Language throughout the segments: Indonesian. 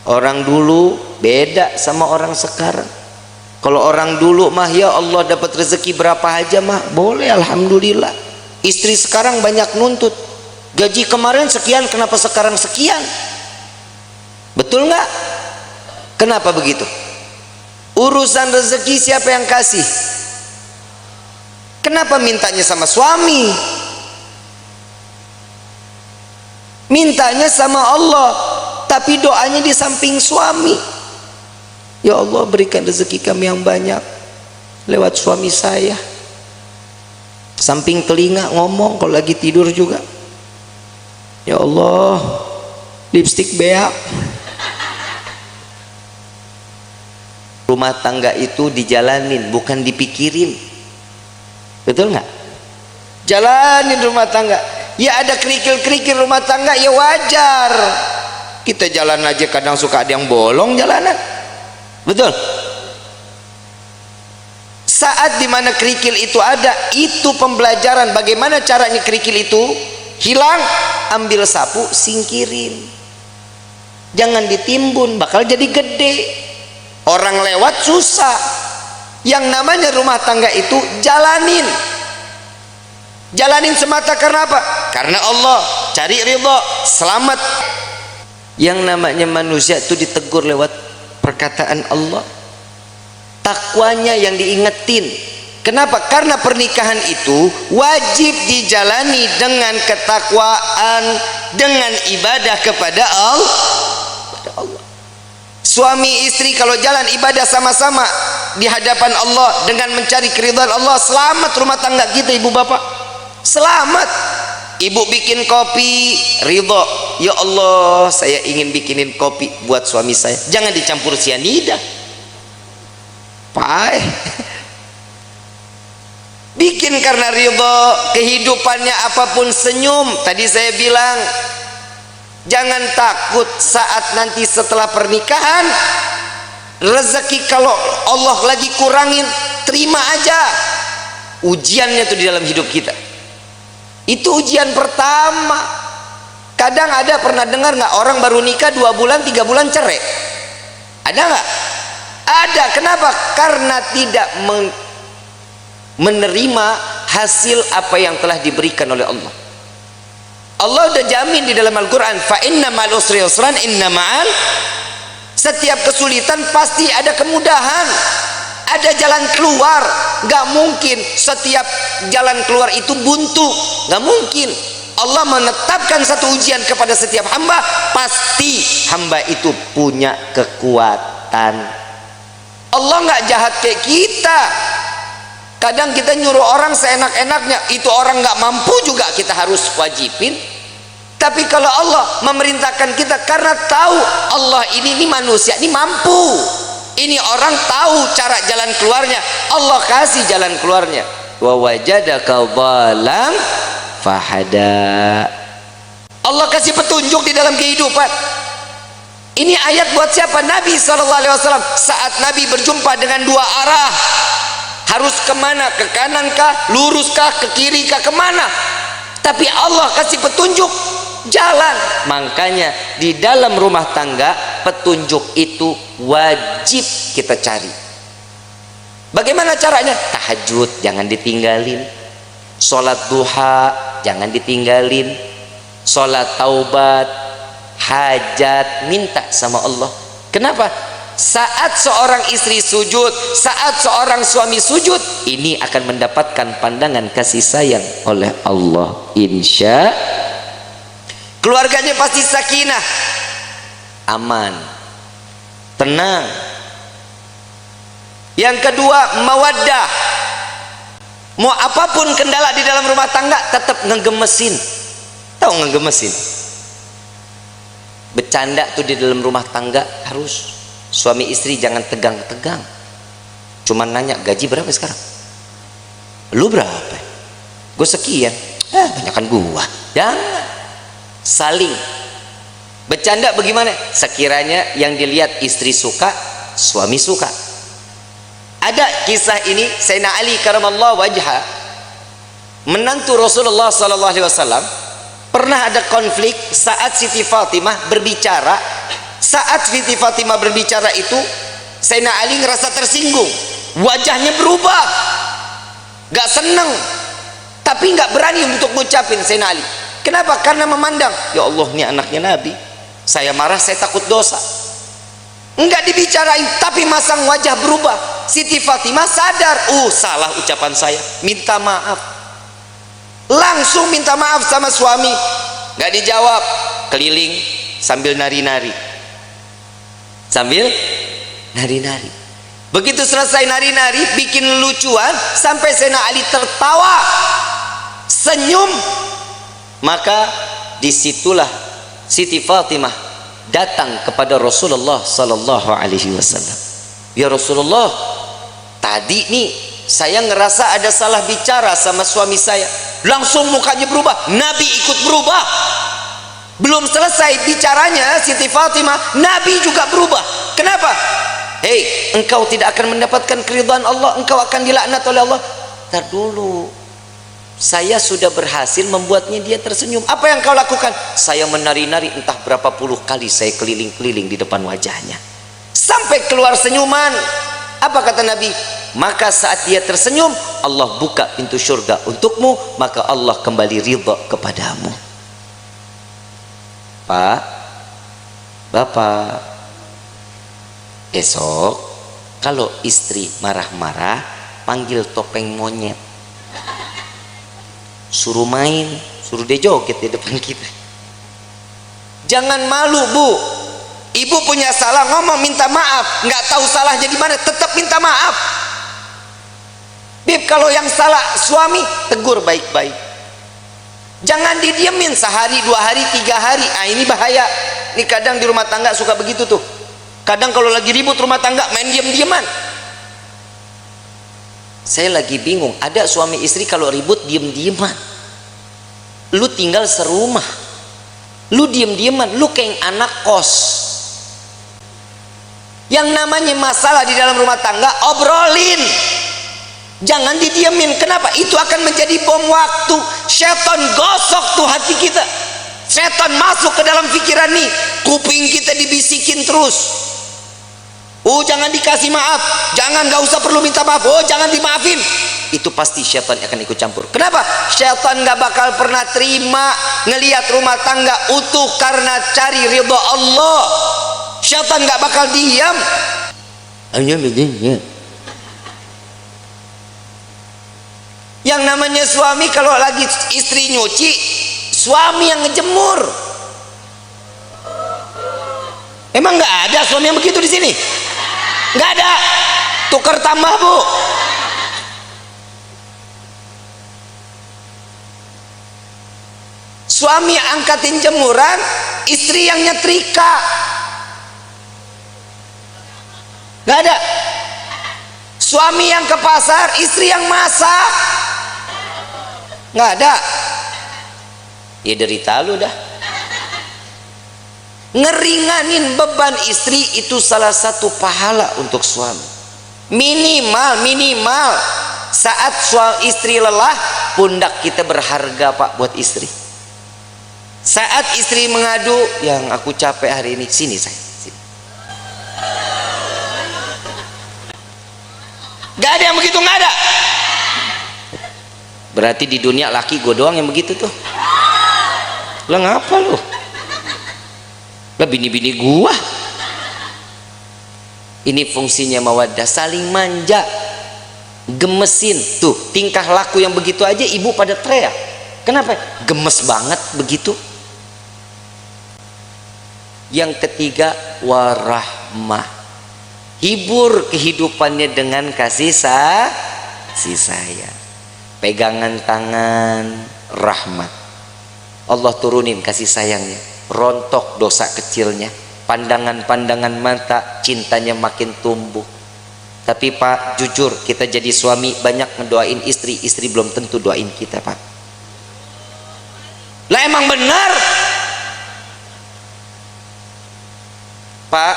Orang dulu beda sama orang sekarang. Kalau orang dulu mah ya Allah dapat rezeki berapa aja mah boleh, alhamdulillah. Istri sekarang banyak nuntut, gaji kemarin sekian kenapa sekarang sekian, betul nggak? Kenapa begitu? Urusan rezeki siapa yang kasih? Kenapa mintanya sama suami? Mintanya sama Allah, tapi doanya di samping suami. Ya Allah berikan rezeki kami yang banyak lewat suami saya. Samping telinga ngomong kalau lagi tidur juga, ya Allah lipstik beak. Rumah tangga itu dijalanin bukan dipikirin, betul nggak? Jalanin rumah tangga. Ya ada kerikil-kerikil rumah tangga ya wajar. Kita jalan aja kadang suka ada yang bolong jalanan, betul? Saat dimana kerikil itu ada, itu pembelajaran bagaimana caranya kerikil itu hilang. Ambil sapu singkirin, jangan ditimbun, bakal jadi gede. Orang lewat susah. Yang namanya rumah tangga itu jalanin. Jalanin semata karena apa? Karena Allah, cari ridho, selamat. Yang namanya manusia itu ditegur lewat perkataan Allah, takwanya yang diingetin. Kenapa? Karena pernikahan itu wajib dijalani dengan ketakwaan, dengan ibadah kepada Allah. Suami istri kalau jalan ibadah sama-sama di hadapan Allah dengan mencari keridhaan Allah, selamat rumah tangga kita, ibu bapak. Selamat. Ibu bikin kopi, ridho, ya Allah saya ingin bikinin kopi buat suami saya, jangan dicampur sianida, pahit. Bikin karena ridho. Kehidupannya apapun senyum. Tadi saya bilang jangan takut saat nanti setelah pernikahan rezeki kalau Allah lagi kurangin, terima aja. Ujiannya tuh di dalam hidup kita. Itu ujian pertama. Kadang ada, pernah dengar nggak, orang baru nikah 2 bulan 3 bulan cerai? Ada nggak? Ada. Kenapa? Karena tidak menerima hasil apa yang telah diberikan oleh Allah. Allah udah jamin di dalam Al-Quran, fa inna ma'al usri yusran, inna ma'al, setiap kesulitan pasti ada kemudahan, ada jalan keluar. Gak mungkin setiap jalan keluar itu buntu, gak mungkin. Allah menetapkan satu ujian kepada setiap hamba, pasti hamba itu punya kekuatan. Allah gak jahat kayak kita. Kadang kita nyuruh orang seenak-enaknya, itu orang gak mampu juga kita harus wajibin. Tapi kalau Allah memerintahkan kita karena tahu Allah ini manusia ini mampu, ini orang tahu cara jalan keluarnya, Allah kasih jalan keluarnya. Wa wajadaka dhalam fahada. Allah kasih petunjuk di dalam kehidupan. Ini ayat buat siapa? Nabi SAW. Saat Nabi berjumpa dengan 2 arah, harus kemana? Ke kanan kah? Lurus kah? Ke kiri kah? Kemana? Tapi Allah kasih petunjuk jalan. Makanya di dalam rumah tangga petunjuk itu wajib kita cari. Bagaimana caranya? Tahajud jangan ditinggalin, sholat duha jangan ditinggalin, sholat taubat, hajat, minta sama Allah. Kenapa? Saat seorang istri sujud, saat seorang suami sujud, ini akan mendapatkan pandangan kasih sayang oleh Allah. Insya keluarganya pasti sakinah, aman, tenang. Yang kedua, mawaddah. Mau apapun kendala di dalam rumah tangga tetap ngegemesin. Tahu ngegemesin? Bercanda tuh di dalam rumah tangga harus. Suami istri jangan tegang-tegang. Cuman nanya, gaji berapa sekarang? Lu berapa? Gue sekian. Banyakan gua. Jangan. Saling. Bercanda bagaimana? Sekiranya yang dilihat istri suka, suami suka. Ada kisah ini, Sayyidina Ali karamallahu wajha, menantu Rasulullah SAW, pernah ada konflik saat Siti Fatimah berbicara Saat Siti Fatimah berbicara itu, Sayyidina Ali ngerasa tersinggung, wajahnya berubah, gak seneng, tapi gak berani untuk ngucapin. Sayyidina Ali, kenapa? Karena memandang, ya Allah, ini anaknya Nabi, saya marah, saya takut dosa. Enggak dibicarain, tapi masang wajah berubah. Siti Fatimah sadar, salah ucapan saya, minta maaf. Langsung minta maaf sama suami. Enggak dijawab, keliling sambil nari-nari. Sambil nari-nari. Begitu selesai nari-nari, bikin lucuan, sampai Sayyidina Ali tertawa, senyum. Maka disitulah Siti Fatimah datang kepada Rasulullah sallallahu alaihi wasallam. Ya Rasulullah, tadi nih saya ngerasa ada salah bicara sama suami saya. Langsung mukanya berubah, Nabi ikut berubah. Belum selesai bicaranya Siti Fatimah, Nabi juga berubah. Kenapa? Hei, engkau tidak akan mendapatkan keridhaan Allah, engkau akan dilaknat oleh Allah. Tar dulu, saya sudah berhasil membuatnya dia tersenyum. Apa yang kau lakukan? Saya menari-nari, entah berapa puluh kali saya keliling-keliling di depan wajahnya, sampai keluar senyuman. Apa kata Nabi? Maka saat dia tersenyum, Allah buka pintu surga untukmu, maka Allah kembali ridha kepadamu. Pak, Bapak, esok kalau istri marah-marah, panggil topeng monyet, suruh main, suruh dia joget di depan kita. Jangan malu, Bu. Ibu punya salah, ngomong minta maaf. Nggak tahu salahnya di mana, tetap minta maaf. Bib, kalau yang salah suami, tegur baik-baik. Jangan didiemin sehari, 2 hari, 3 hari. Ini bahaya. Ini kadang di rumah tangga suka begitu tuh. Kadang kalau lagi ribut rumah tangga, main diem-dieman. Saya lagi bingung, ada suami istri kalau ribut diem-dieman. Lu tinggal serumah, lu diem-dieman, lu kayak anak kos. Yang namanya masalah di dalam rumah tangga, obrolin, jangan didiemin. Kenapa? Itu akan menjadi bom waktu. Setan gosok tuh hati kita, setan masuk ke dalam pikiran nih, kuping kita dibisikin terus. Jangan dikasih maaf, jangan, gak usah perlu minta maaf, jangan dimaafin. Itu pasti syaitan akan ikut campur. Kenapa? Syaitan gak bakal pernah terima ngelihat rumah tangga utuh karena cari ridha Allah. Syaitan gak bakal diam. Yang namanya suami, kalau lagi istri nyuci, suami yang ngejemur. Emang gak ada suami yang begitu di sini? Nggak ada. Tukar tambah, Bu. Suami angkatin jemuran, istri yang nyetrika. Nggak ada. Suami yang ke pasar, istri yang masak. Nggak ada. Ya derita lu dah. Ngeringanin beban istri itu salah satu pahala untuk suami. Minimal saat suami istri lelah, pundak kita berharga, Pak, buat istri. Saat istri mengadu, yang aku capek hari ini, sini saya, sini. Gak ada yang begitu, gak ada. Berarti di dunia laki gue doang yang begitu tuh. Lah ngapa lu? Lah bini-bini gua. Ini fungsinya mawaddah, saling manja, gemesin. Tuh tingkah laku yang begitu aja ibu pada teriak. Kenapa? Gemes banget begitu. Yang ketiga, warahmah, hibur kehidupannya dengan kasih sayang. Pegangan tangan, rahmat. Allah turunin kasih sayangnya, rontok dosa kecilnya, pandangan-pandangan mata, cintanya makin tumbuh. Tapi Pak, jujur, kita jadi suami banyak ngedoain istri, istri belum tentu doain kita, Pak. Lah emang benar, Pak.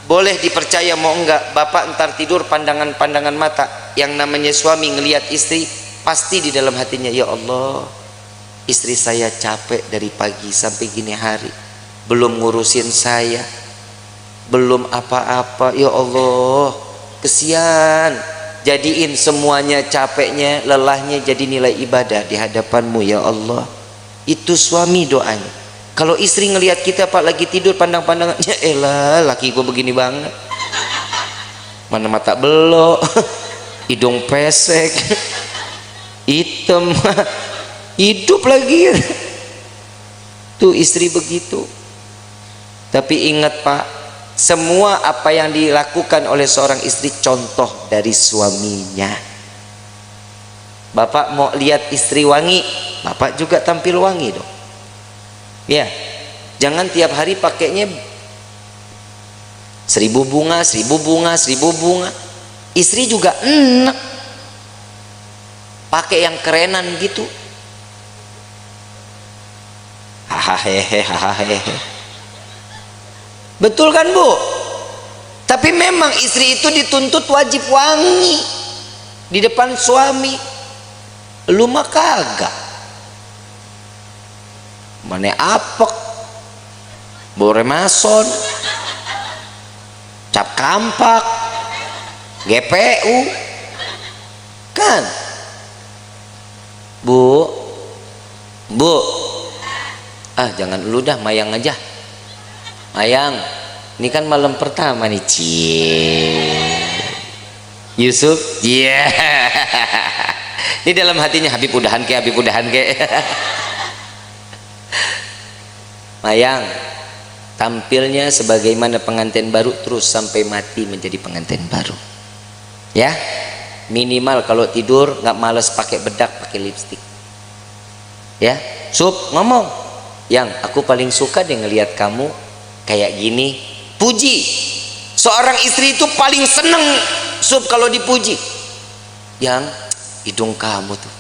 Boleh dipercaya mau enggak, Bapak ntar tidur pandangan-pandangan mata. Yang namanya suami ngelihat istri, pasti di dalam hatinya, ya Allah, istri saya capek dari pagi sampai gini hari, belum ngurusin saya, belum apa-apa. Ya Allah, kesian. Jadiin semuanya, capeknya, lelahnya jadi nilai ibadah di hadapan-Mu ya Allah. Itu suami doanya. Kalau istri ngelihat kita Pak lagi tidur, pandang-pandangannya, elah laki gue begini banget, mana mata belok, hidung pesek, hitam, hidup lagi. Tuh istri begitu. Tapi ingat Pak, semua apa yang dilakukan oleh seorang istri contoh dari suaminya. Bapak mau lihat istri wangi, Bapak juga tampil wangi dong. Ya, jangan tiap hari pakainya 1000 bunga, 1000 bunga, 1000 bunga. Istri juga enak pakai yang kerenan gitu. Hahaha. Betul kan Bu? Tapi memang istri itu dituntut wajib wangi di depan suami. Lu mah kagak. Mana apek, bore mason, cap kampak, GPU, kan? Bu, jangan lu dah, Mayang aja. Mayang, ini kan malam pertama nih, Yusuf, iya. Ini dalam hatinya, Habib udahan ke. Mayang, tampilnya sebagaimana pengantin baru terus sampai mati menjadi pengantin baru. Ya, minimal kalau tidur nggak males pakai bedak, pakai lipstik. Ya, Sup ngomong, yang aku paling suka deh ngelihat kamu kayak gini. Puji. Seorang istri itu paling seneng Sup kalau dipuji. Yang hidung kamu tuh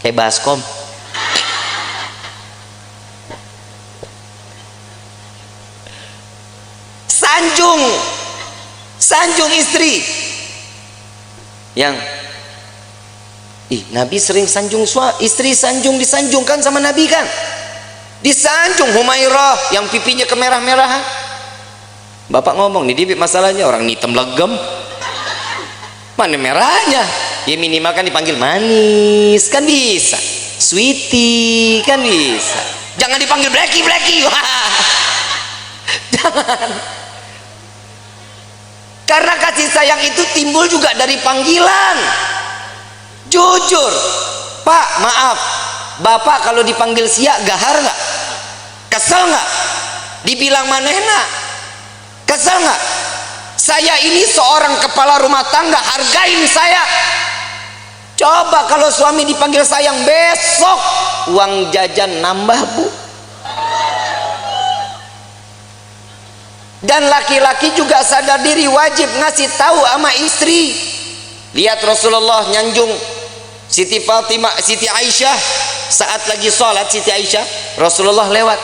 kayak baskom. Sanjung istri. Yang Nabi sering sanjung istri, disanjungkan sama Nabi kan. Disanjung Humairah yang pipinya kemerah-merahan. Bapak ngomong nih, Bib, masalahnya orang hitam legem, mana merahnya? Ya minimal kan dipanggil manis kan bisa, sweetie kan bisa. Jangan dipanggil blacky. Jangan. Karena kasih sayang itu timbul juga dari panggilan. Jujur Pak, maaf, Bapak kalau dipanggil siak gahar nggak? Kesel nggak? Dibilang manehna kesel nggak? Saya ini seorang kepala rumah tangga, hargain saya. Coba kalau suami dipanggil sayang, besok uang jajan nambah Bu. Dan laki-laki juga sadar diri, wajib ngasih tahu sama istri. Lihat Rasulullah nyanjung Siti Fatimah, Siti Aisyah saat lagi sholat. Siti Aisyah, Rasulullah lewat,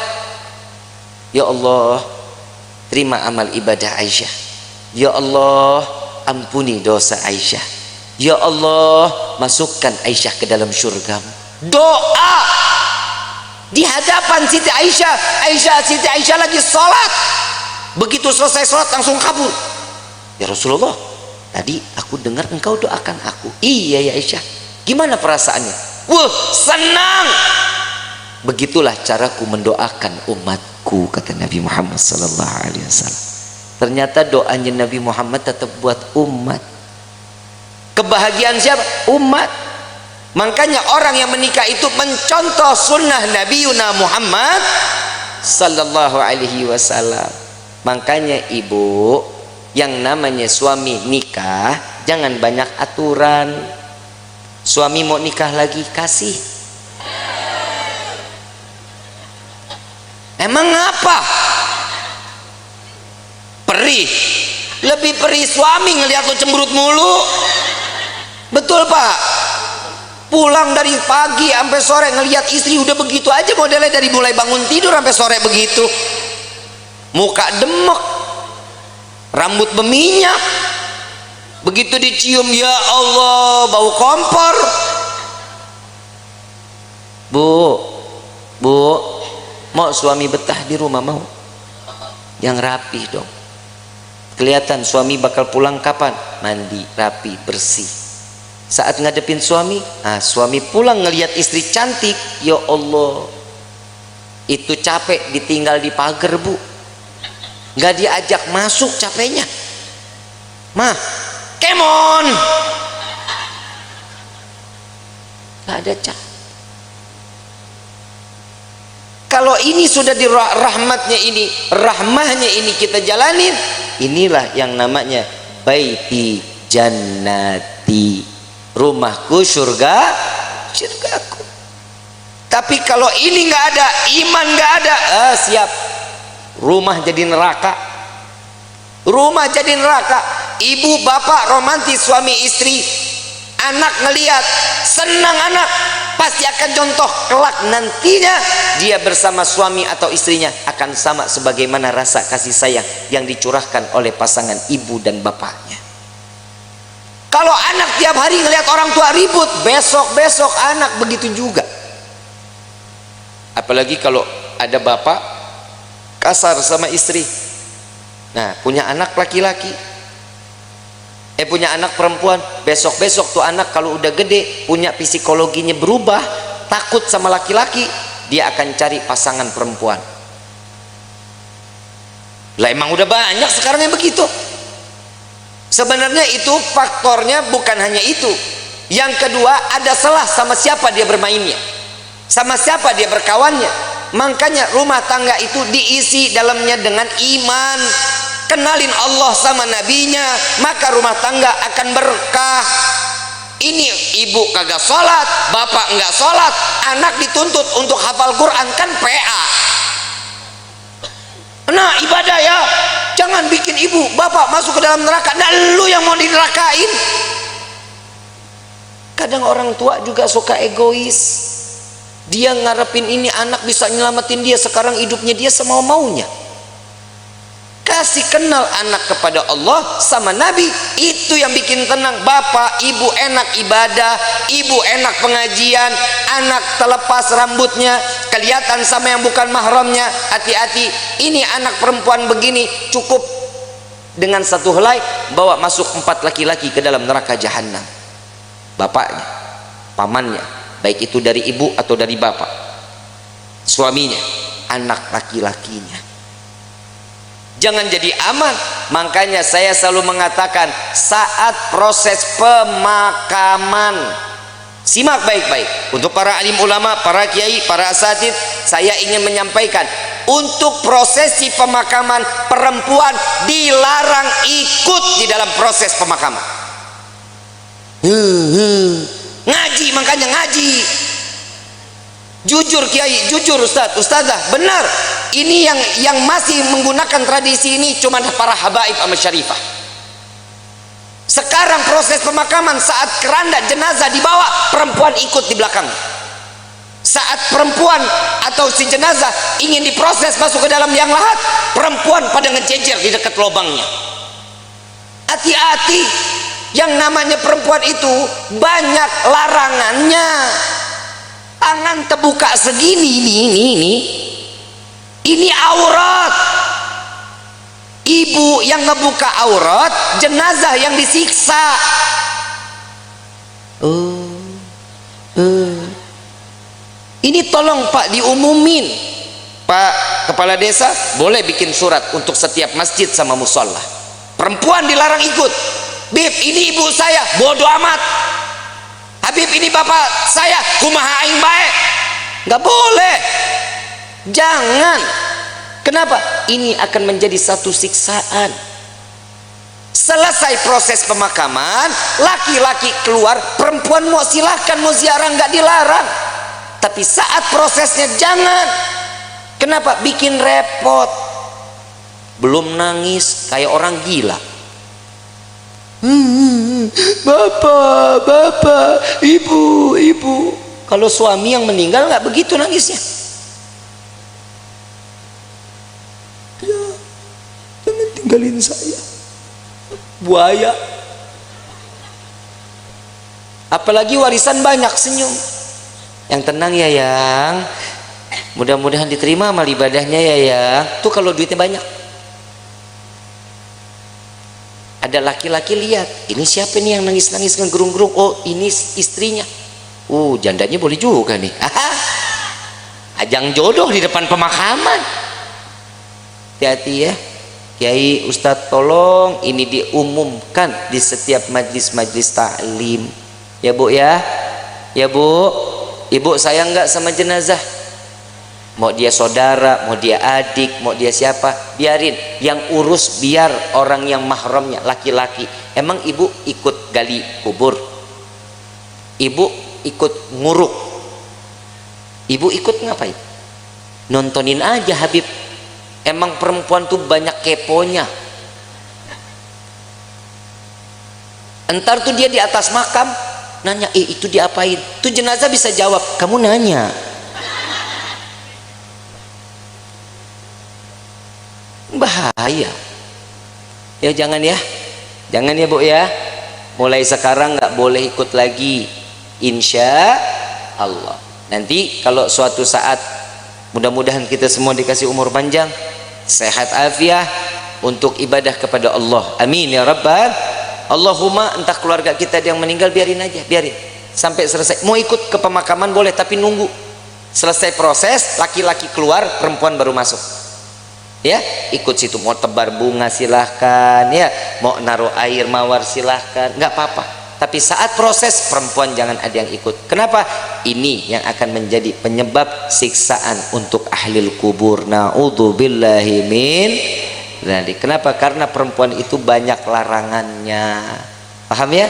ya Allah terima amal ibadah Aisyah, ya Allah ampuni dosa Aisyah, ya Allah masukkan Aisyah ke dalam surgamu. Doa di hadapan Siti Aisyah. Siti Aisyah lagi sholat. Begitu selesai sholat langsung kabur. Ya Rasulullah, tadi aku dengar engkau doakan aku. Iya ya Aisyah, gimana perasaannya? Wah, senang. Begitulah caraku mendoakan umatku, kata Nabi Muhammad SAW. Ternyata doanya Nabi Muhammad tetap buat umat. Kebahagiaan siapa? Umat. Makanya orang yang menikah itu mencontoh sunnah Nabi Muhammad SAW. Makanya ibu, yang namanya suami nikah jangan banyak aturan. Suami mau nikah lagi, kasih. Emang apa? Perih. Lebih perih suami ngelihat lo cemberut mulu. Betul Pak? Pulang dari pagi sampai sore ngelihat istri udah begitu aja modelnya, dari mulai bangun tidur sampai sore begitu. Muka demek, rambut berminyak, begitu dicium ya Allah bau kompor. Bu, mau suami betah di rumah mau? yang rapi dong. Kelihatan suami bakal pulang kapan, mandi rapi bersih. Saat ngadepin suami, suami pulang ngelihat istri cantik, ya Allah, itu capek ditinggal di pagar bu, nggak diajak masuk capeknya. Mah, kemon, nggak ada cap. Kalau ini sudah di rahmahnya ini kita jalanin, inilah yang namanya baiti jannati, rumahku surgaku. Tapi kalau ini nggak ada, iman nggak ada, siap, rumah jadi neraka. Ibu bapak romantis suami istri, anak ngelihat senang, anak pasti akan contoh kelak nantinya dia bersama suami atau istrinya akan sama sebagaimana rasa kasih sayang yang dicurahkan oleh pasangan ibu dan bapaknya. Kalau anak tiap hari ngelihat orang tua ribut, besok anak begitu juga. Apalagi kalau ada bapak kasar sama istri. Nah, punya anak laki-laki, punya anak perempuan, besok tuh anak kalau udah gede punya psikologinya berubah, takut sama laki-laki, dia akan cari pasangan perempuan. Lah emang udah banyak sekarang yang begitu. Sebenarnya itu faktornya bukan hanya itu. Yang kedua, ada salah sama siapa dia bermainnya, sama siapa dia berkawannya. Makanya rumah tangga itu diisi dalamnya dengan iman, kenalin Allah sama nabinya, maka rumah tangga akan berkah. Ini ibu kagak sholat, bapak enggak sholat, anak dituntut untuk hafal Quran, kan PA. Nah, ibadah ya, jangan bikin ibu bapak masuk ke dalam neraka. Nah, lu yang mau dinerakain. Kadang orang tua juga suka egois, dia ngarepin ini anak bisa nyelamatin dia, sekarang hidupnya dia semau-maunya. Kasih kenal anak kepada Allah sama Nabi, itu yang bikin tenang. Bapak ibu enak ibadah, ibu enak pengajian, anak terlepas rambutnya, kelihatan sama yang bukan mahramnya. Hati-hati, ini anak perempuan begini, cukup dengan satu helai bawa masuk 4 laki-laki ke dalam neraka jahanam. Bapaknya, pamannya, baik itu dari ibu atau dari bapak, suaminya, anak laki-lakinya. Jangan jadi aman. Makanya saya selalu mengatakan, saat proses pemakaman, simak baik-baik. Untuk para alim ulama, para kiai, para asatid, saya ingin menyampaikan, untuk prosesi pemakaman, perempuan dilarang ikut di dalam proses pemakaman. Ngaji, makanya ngaji. Jujur kiai, jujur ustazah, benar. Ini yang masih menggunakan tradisi ini cuma para habaib sama syarifah. Sekarang proses pemakaman, saat keranda jenazah dibawa, perempuan ikut di belakang. Saat perempuan atau si jenazah ingin diproses masuk ke dalam liang lahat, perempuan pada ngejejer di dekat lubangnya. Hati-hati, yang namanya perempuan itu banyak larangannya. Tangan terbuka segini, ini aurat. Ibu yang ngebuka aurat, jenazah yang disiksa. Ini tolong Pak diumumin. Pak Kepala Desa boleh bikin surat untuk setiap masjid sama musola. Perempuan dilarang ikut. Bib, ini ibu saya, bodoh amat. Habib, ini bapak saya, kumaha aing bae. Nggak boleh, jangan. Kenapa? Ini akan menjadi satu siksaan. Selesai proses pemakaman, laki-laki keluar, perempuan mau silahkan, mau ziarah, nggak dilarang. Tapi saat prosesnya jangan. Kenapa? Bikin repot. Belum nangis kayak orang gila. Bapak, ibu. Kalau suami yang meninggal nggak begitu nangisnya. Ya, jangan tinggalin saya, buaya. Apalagi warisan banyak, senyum. Yang tenang ya yang, mudah-mudahan diterima amal ibadahnya ya yang. Tuh kalau duitnya banyak. Ada laki-laki lihat, ini siapa nih yang nangis-nangis ngegerung-gerung? Oh, ini istrinya. Jandanya boleh juga nih. Ajang jodoh di depan pemakaman. Hati-hati ya Kiai, Ustadz, tolong ini diumumkan di setiap majlis-majlis taklim ya Bu ya. Ya Bu, Ibu sayang nggak sama jenazah? Mau dia saudara, mau dia adik, mau dia siapa, biarin. Yang urus biar orang yang mahramnya laki-laki. Emang ibu ikut gali kubur? Ibu ikut nguruk? Ibu ikut ngapain? Nontonin aja Habib. Emang perempuan tuh banyak keponya. Entar tuh dia di atas makam nanya, itu diapain? Tuh jenazah bisa jawab, kamu nanya. Bahaya ya. Jangan ya Bu ya. Mulai sekarang nggak boleh ikut lagi, insya Allah. Nanti kalau suatu saat, mudah-mudahan kita semua dikasih umur panjang, sehat afiah untuk ibadah kepada Allah, amin ya rabbal. Allahumma, entah keluarga kita yang meninggal, biarin aja, biarin sampai selesai. Mau ikut ke pemakaman boleh, tapi nunggu selesai proses, laki-laki keluar, perempuan baru masuk ya. Ikut situ, mau tebar bunga silahkan ya, mau naruh air mawar silahkan, nggak apa-apa. Tapi saat proses, perempuan jangan ada yang ikut. Kenapa? Ini yang akan menjadi penyebab siksaan untuk ahlil kubur. Na'udzubillahi min dzalik. Kenapa? Karena perempuan itu banyak larangannya. Paham ya?